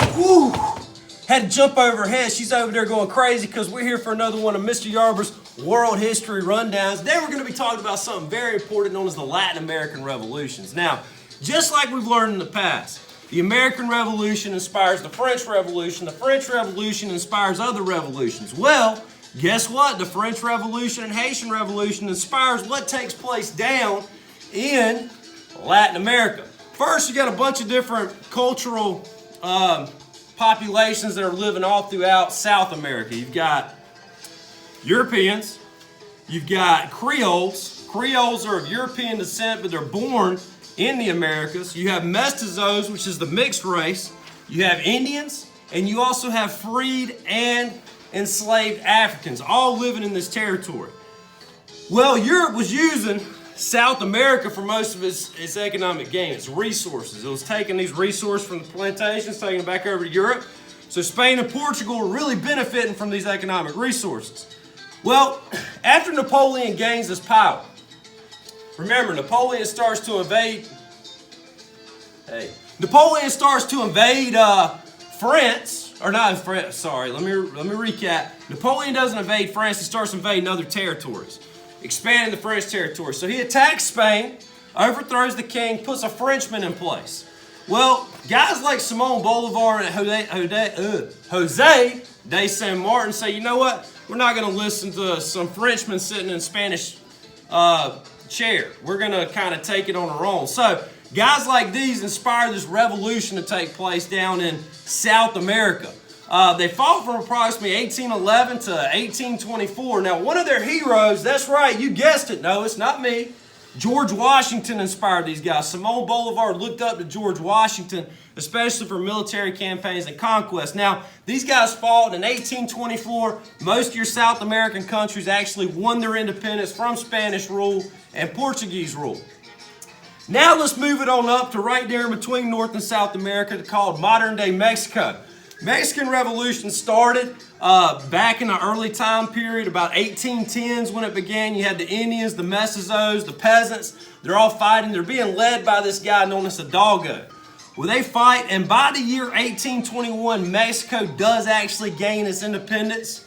Whew! Had to jump over her head. She's over there going crazy because we're here for another one of Mr. Yarber's World History Rundowns. Today we're going to be talking about something very important known as the Latin American Revolutions. Now, just like we've learned in the past, the American Revolution inspires the French Revolution inspires other revolutions. Well, guess what? The French Revolution and Haitian Revolution inspires what takes place down in Latin America. First, you got a bunch of different cultural populations that are living all throughout South America. You've got Europeans, you've got Creoles. Creoles are of European descent, but they're born in the Americas. You have mestizos, which is the mixed race. You have Indians, and you also have freed and enslaved Africans, all living in this territory. Well, Europe was using South America for most of its economic gain, its resources. It was taking these resources from the plantations, taking them back over to Europe. So Spain and Portugal were really benefiting from these economic resources. Well, after Napoleon gains his power, remember, Napoleon starts to invade France, or not France, sorry, let me recap. Napoleon doesn't invade France, he starts invading other territories, expanding the French territory. So he attacks Spain, overthrows the king, puts a Frenchman in place. Well, guys like Simon Bolivar and Jose de San Martin say, you know what? We're not going to listen to some Frenchman sitting in Spanish chair. We're going to kind of take it on our own. So guys like these inspire this revolution to take place down in South America. They fought from approximately 1811 to 1824. Now, one of their heroes, that's right, you guessed it, no, it's not me. George Washington inspired these guys. Simon Bolivar looked up to George Washington, especially for military campaigns and conquest. Now, these guys fought in 1824. Most of your South American countries actually won their independence from Spanish rule and Portuguese rule. Now let's move it on up to right there in between North and South America, called modern-day Mexico. Mexican Revolution started back in the early time period, about 1810s when it began. You had the Indians, the mestizos, the peasants. They're all fighting. They're being led by this guy known as Hidalgo. Well, they fight, and by the year 1821, Mexico does actually gain its independence,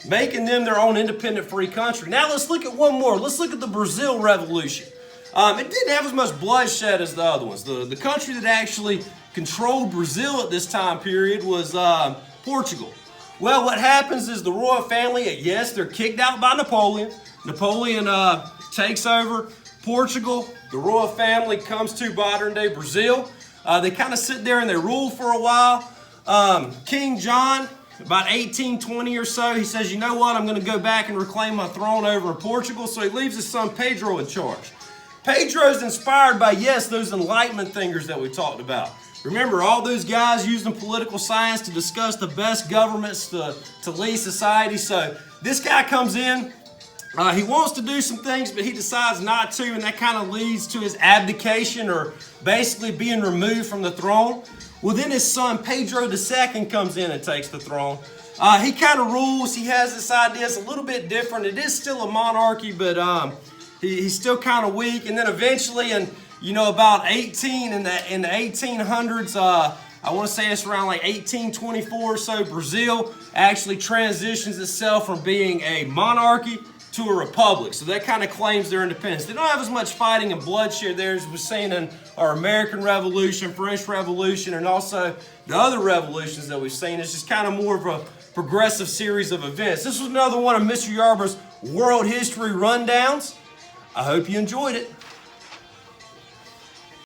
making them their own independent free country. Now let's look at one more. Let's look at the Brazil Revolution. It didn't have as much bloodshed as the other ones. The country that actually controlled Brazil at this time period was Portugal. Well, what happens is the royal family, yes, they're kicked out by Napoleon. Napoleon takes over Portugal. The royal family comes to modern-day Brazil. They kind of sit there and they rule for a while. King John, about 1820 or so, he says, you know what, I'm going to go back and reclaim my throne over in Portugal. So he leaves his son Pedro in charge. Pedro's inspired by, yes, those Enlightenment thinkers that we talked about. Remember, all those guys using political science to discuss the best governments to lead society. So this guy comes in, he wants to do some things, but he decides not to, and that kind of leads to his abdication, or basically being removed from the throne. Well, then his son Pedro II comes in and takes the throne. He kind of rules. He has this idea. It's a little bit different. It is still a monarchy, but he's still kind of weak. And then eventually, about 18 in the 1800s, I want to say it's around like 1824 or so, Brazil actually transitions itself from being a monarchy to a republic. So that kind of claims their independence. They don't have as much fighting and bloodshed there as we've seen in our American Revolution, French Revolution, and also the other revolutions that we've seen. It's just kind of more of a progressive series of events. This was another one of Mr. Yarber's World History Rundowns. I hope you enjoyed it.